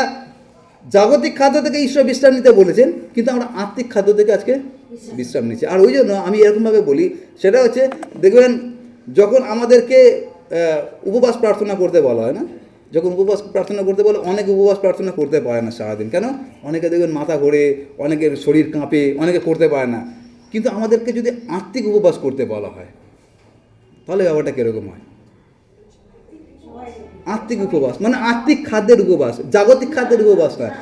জাগতিক খাদ্য থেকে ঈশ্বর বিশ্রাম নিতে বলেছেন, কিন্তু আমরা আত্মিক খাদ্য থেকে আজকে বিশ্রাম নিচ্ছি। আর ওই জন্য আমি এরকমভাবে বলি, সেটা হচ্ছে দেখবেন যখন আমাদেরকে উপবাস প্রার্থনা করতে বলা হয় না, যখন উপবাস প্রার্থনা করতে বলে, অনেকে উপবাস প্রার্থনা করতে পারে না সারাদিন। কেন? অনেকে দেখবেন মাথা ঘোরে, অনেকের শরীর কাঁপে, অনেকে করতে পারে না। কিন্তু আমাদেরকে যদি আত্মিক উপবাস করতে বলা হয়, তাহলে ব্যাপারটা কীরকম হয়? আত্মিক উপবাস মানে আত্মিক খাদ্যের উপবাস, জাগতিক খাদ্যের উপবাস নয়।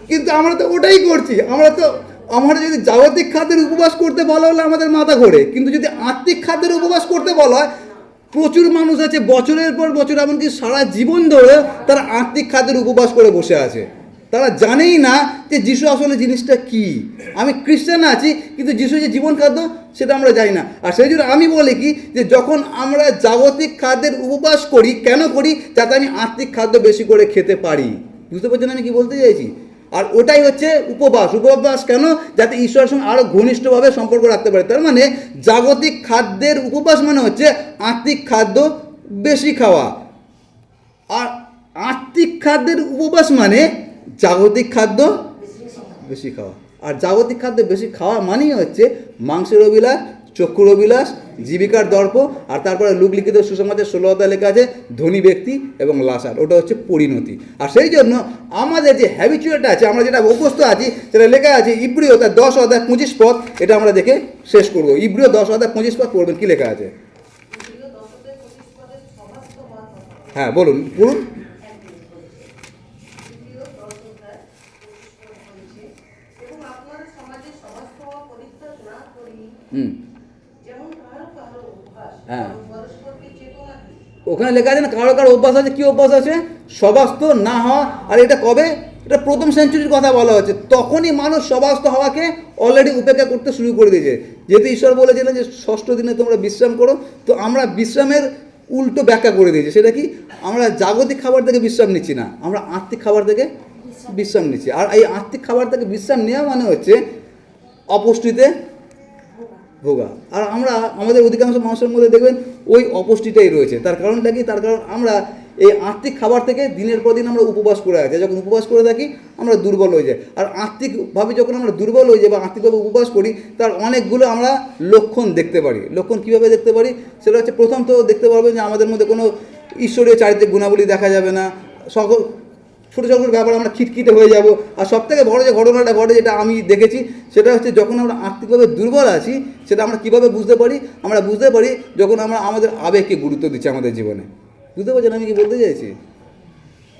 কিন্তু আমরা তো ওটাই করছি। আমরা যদি জাগতিক খাদ্যের উপবাস করতে বলা হলে আমাদের মাথা ঘোরে, কিন্তু যদি আত্মিক খাদ্যের উপবাস করতে বলা হয়, প্রচুর মানুষ আছে বছরের পর বছর, এমনকি সারা জীবন ধরে তারা আত্মিক খাদ্যের উপবাস করে বসে আছে। তারা জানেই না যে যিশু আসলে জিনিসটা কি। আমি খ্রিস্টান আছি, কিন্তু যিশু যে জীবন খাদ্য সেটা আমরা জানি না। আর সেই জন্য আমি বলি কি, যে যখন আমরা জাগতিক খাদ্যের উপবাস করি, কেন করি? যাতে আমি আত্মিক খাদ্য বেশি করে খেতে পারি। বুঝতে পারছেন আমি কি বলতে চাইছি? আর ওটাই হচ্ছে উপবাস। উপবাস কেন? যাতে ঈশ্বরের সঙ্গে আরও ঘনিষ্ঠভাবে সম্পর্ক রাখতে পারে। তার মানে জাগতিক খাদ্যের উপবাস মানে হচ্ছে আত্মিক খাদ্য বেশি খাওয়া, আর আত্মিক খাদ্যের উপবাস মানে জাগতিক খাদ্য বেশি খাওয়া। আর জাগতিক খাদ্য বেশি খাওয়া মানেই হচ্ছে মাংসের অভিলাষ, চক্ষুর অভিলাষ, জীবিকার দর্প, আর তারপরে লোকলিখিত সুসমাজের 16 অধ্যায় লেখা আছে ধনী ব্যক্তি এবং লাসার, ওটা হচ্ছে পরিণতি। আর সেই জন্য আমাদের যে হ্যাবিচুয়েটটা আছে, আমরা যেটা অভ্যস্ত আছি, সেটা লেখা আছে ইব্রিয় 10 অধ্যায় 25 পদ। এটা আমরা দেখে শেষ করবো। ইব্রিয় 10 অধ্যায় 25 পদ পড়বেন। কী লেখা আছে? হ্যাঁ বলুন, পড়ুন। হ্যাঁ, ওখানে লেখা আছে না, কারো কারো অভ্যাস আছে। কী অভ্যাস আছে? সবাস্ত না হওয়া। আর এটা কবে? এটা প্রথম সেঞ্চুরির কথা বলা হচ্ছে। তখনই মানুষ সবাস্ত হওয়াকে অলরেডি উপেক্ষা করতে শুরু করে দিয়েছে। যেহেতু ঈশ্বর বলেছিলেন যে 6ষ্ঠ দিনে তোমরা বিশ্রাম করো, তো আমরা বিশ্রামের উল্টো ব্যাখ্যা করে দিয়েছি। সেটা কি? আমরা জাগতিক খাবার থেকে বিশ্রাম নিচ্ছি না, আমরা আত্মিক খাবার থেকে বিশ্রাম নিচ্ছি। আর এই আত্মিক খাবার থেকে বিশ্রাম নেওয়া মানে হচ্ছে অপুষ্টিতে ভোগা। আর আমরা আমাদের অধিকাংশ মানুষের মধ্যে দেখবেন ওই অপুষ্টিটাই রয়েছে। তার কারণটা কি? তার কারণ আমরা এই আত্মিক খাবার থেকে দিনের পর দিন আমরা উপবাস করে আছি। যখন উপবাস করে থাকি আমরা দুর্বল হয়ে যাই, আর আত্মিকভাবে যখন আমরা দুর্বল হয়ে যাই বা আত্মিকভাবে উপবাস করি, তার অনেকগুলো আমরা লক্ষণ দেখতে পারি। লক্ষণ কীভাবে দেখতে পারি? সেটা হচ্ছে, প্রথম তো দেখতে পারবেন যে আমাদের মধ্যে কোনো ঈশ্বরীয় চারিত্রিক গুণাবলী দেখা যাবে না। সকল ছোটো ছোটো ব্যাপারে আমরা খিটখিটে হয়ে যাব। আর সবথেকে বড় যে ঘটনাটা ঘটে, যেটা আমি দেখেছি, সেটা হচ্ছে যখন আমরা আর্থিকভাবে দুর্বল আছি, সেটা আমরা কীভাবে বুঝতে পারি? আমরা বুঝতে পারি যখন আমরা আমাদের আবেগকে গুরুত্ব দিচ্ছি আমাদের জীবনে। বুঝতে পারছেন আমি কি বলতে চাইছি?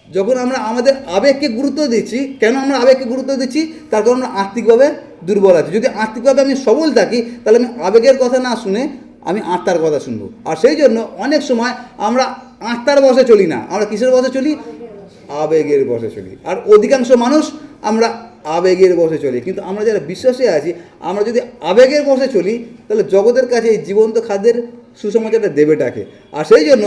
যখন আমরা আমাদের আবেগকে গুরুত্ব দিচ্ছি, কেন আমরা আবেগকে গুরুত্ব দিচ্ছি? তার কারণ আমরা আর্থিকভাবে দুর্বল আছি। যদি আর্থিকভাবে আমি সবল থাকি, তাহলে আমি আবেগের কথা না শুনে আমি আত্মার কথা শুনবো। আর সেই জন্য অনেক সময় আমরা আত্মার বশে চলি না, আমরা কিসের বশে চলি? আবেগের বশে চলি। আর অধিকাংশ মানুষ আমরা আবেগের বশে চলি। কিন্তু আমরা যারা বিশ্বাসে আছি, আমরা যদি আবেগের বশে চলি, তাহলে জগতের কাছে এই জীবন্ত খাদ্যের সুসমাচারটা দেবে ডাকে। আর সেই জন্য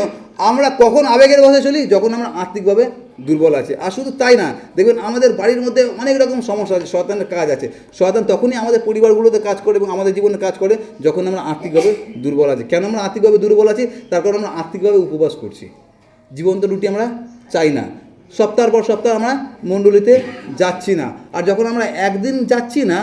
আমরা কখন আবেগের বশে চলি? যখন আমরা আর্থিকভাবে দুর্বল আছে। আর শুধু তাই না, দেখবেন আমাদের বাড়ির মধ্যে অনেক রকম সমস্যা আছে, শয়তানের কাজ আছে। শয়তান তখনই আমাদের পরিবারগুলোতে কাজ করে এবং আমাদের জীবনে কাজ করে যখন আমরা আর্থিকভাবে দুর্বল আছি। কেন আমরা আর্থিকভাবে দুর্বল আছি? তার কারণ আমরা আর্থিকভাবে উপবাস করছি। জীবন্ত রুটি আমরা চাই না, সপ্তাহের পর সপ্তাহ আমরা মণ্ডলীতে যাচ্ছি না। আর যখন আমরা একদিন যাচ্ছি না,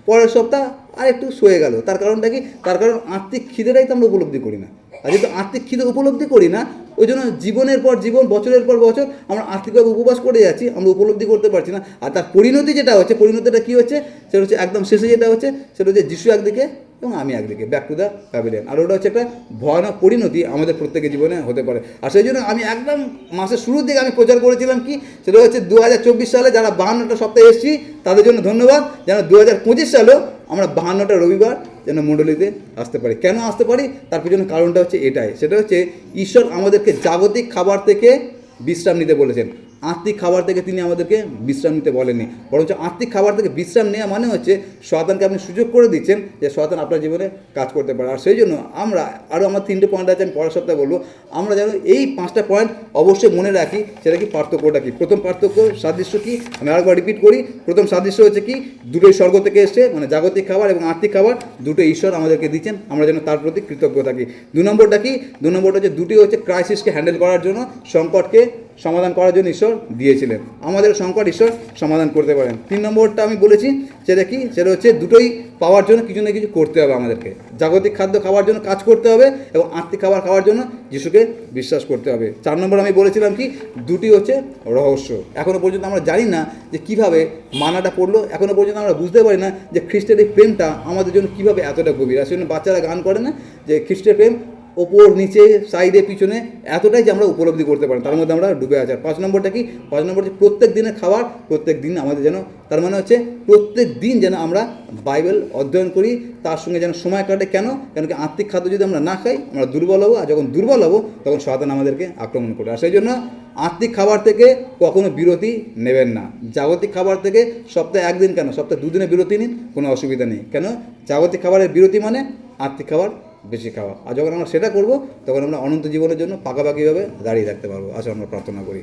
পরের সপ্তাহ আর একটু সয়ে গেল। তার কারণটা কি? তার কারণ আর্থিক খিদেটাই তো আমরা উপলব্ধি করি না। আর যেহেতু আর্থিক খিদে উপলব্ধি করি না, ওই জন্য জীবনের পর জীবন, বছরের পর বছর আমরা আর্থিকভাবে উপবাস করে যাচ্ছি, আমরা উপলব্ধি করতে পারছি না। আর তার পরিণতি যেটা হচ্ছে, পরিণতিটা কী হচ্ছে? সেটা হচ্ছে একদম শেষে যেটা হচ্ছে, সেটা হচ্ছে যিশু একদিকে এবং আমি একদিকে, ব্যাক টু দ্য প্যাভিলিয়ন। আর ওটা হচ্ছে একটা ভয়ানক পরিণতি আমাদের প্রত্যেকের জীবনে হতে পারে। আর সেই জন্য আমি একদম মাসের শুরুর দিকে আমি প্রচার করেছিলাম কি, সেটা হচ্ছে 2024 সালে যারা 52টা সপ্তাহে এসেছি তাদের জন্য ধন্যবাদ, যেন 2025 সালেও আমরা 52টা রবিবার যেন মণ্ডলীতে আসতে পারি। কেন আসতে পারি? তার পিছনে কারণটা হচ্ছে এটাই, সেটা হচ্ছে ঈশ্বর আমাদেরকে জাগতিক খাবার থেকে বিশ্রাম নিতে বলেছেন। আত্মিক খাবার থেকে তিনি আমাদেরকে বিশ্রাম নিতে বলেননি, বরঞ্চ আত্মিক খাবার থেকে বিশ্রাম নেওয়া মানে হচ্ছে শয়তানকে আপনি সুযোগ করে দিচ্ছেন যে শয়তান আপনার জীবনে কাজ করতে পারে। আর সেই জন্য আমরা আমার 3টে পয়েন্ট আছে, আমি পরের সপ্তাহে বলবো। আমরা যেন এই 5টা পয়েন্ট অবশ্যই মনে রাখি। সেটা কি? পার্থক্যটা কি? প্রথম পার্থক্য, সাদৃশ্য কি? আমি আরেকবার রিপিট করি। প্রথম সাদৃশ্য হচ্ছে কি? দুটোই স্বর্গ থেকে এসছে, মানে জাগতিক খাবার এবং আত্মিক খাবার দুটো ঈশ্বর আমাদেরকে দিচ্ছেন, আমরা যেন তার প্রতি কৃতজ্ঞ থাকি। 2 নম্বরটা কি? 2 নম্বরটা হচ্ছে দুটি হচ্ছে ক্রাইসিসকে হ্যান্ডেল করার জন্য, সংকটকে সমাধান করার জন্য ঈশ্বর দিয়েছিলেন। আমাদের সংকট ঈশ্বর সমাধান করতে পারেন। 3 নম্বরটা আমি বলেছি, সেটা কি? সেটা হচ্ছে দুটোই পাওয়ার জন্য কিছু না কিছু করতে হবে আমাদেরকে। জাগতিক খাদ্য খাওয়ার জন্য কাজ করতে হবে এবং আত্মিক খাবার খাওয়ার জন্য যিশুকে বিশ্বাস করতে হবে। 4 নম্বর আমি বলেছিলাম কি? দুটি হচ্ছে রহস্য। এখনও পর্যন্ত আমরা জানি না যে কীভাবে মানাটা পড়লো, এখনও পর্যন্ত আমরা বুঝতে পারি না যে খ্রিস্টের এই প্রেমটা আমাদের জন্য কীভাবে এতটা গভীর। আসলে বাচ্চারা গান করে না যে খ্রিস্টের প্রেম ওপর নিচে সাইডে পিছনে এতটাই যে আমরা উপলব্ধি করতে পারি, তার মধ্যে আমরা ডুবে আছি। আর 5 নম্বরটা কি? 5 নম্বর হচ্ছে প্রত্যেক দিনের খাবার প্রত্যেক দিন আমাদের যেন, তার মানে হচ্ছে প্রত্যেক দিন যেন আমরা বাইবেল অধ্যয়ন করি, তার সঙ্গে যেন সময় কাটে। কেন? কেন কি আত্মিক খাদ্য যদি আমরা না খাই, আমরা দুর্বল হবো। আর যখন দুর্বল হবো, তখন শয়তান আমাদেরকে আক্রমণ করে। আর সেই জন্য আত্মিক খাবার থেকে কখনো বিরতি নেবেন না। জাগতিক খাবার থেকে সপ্তাহে 1 দিন কেন, সপ্তাহে 2 দিনে বিরতি নিন, কোনো অসুবিধা নেই। কেন? জাগতিক খাবারের বিরতি মানে আত্মিক খাবার বেশি খাওয়া। আর যখন আমরা সেটা করব, তখন আমরা অনন্ত জীবনের জন্য পাকাপাকিভাবে দাঁড়িয়ে থাকতে পারবো। আসলে আমরা প্রার্থনা করি।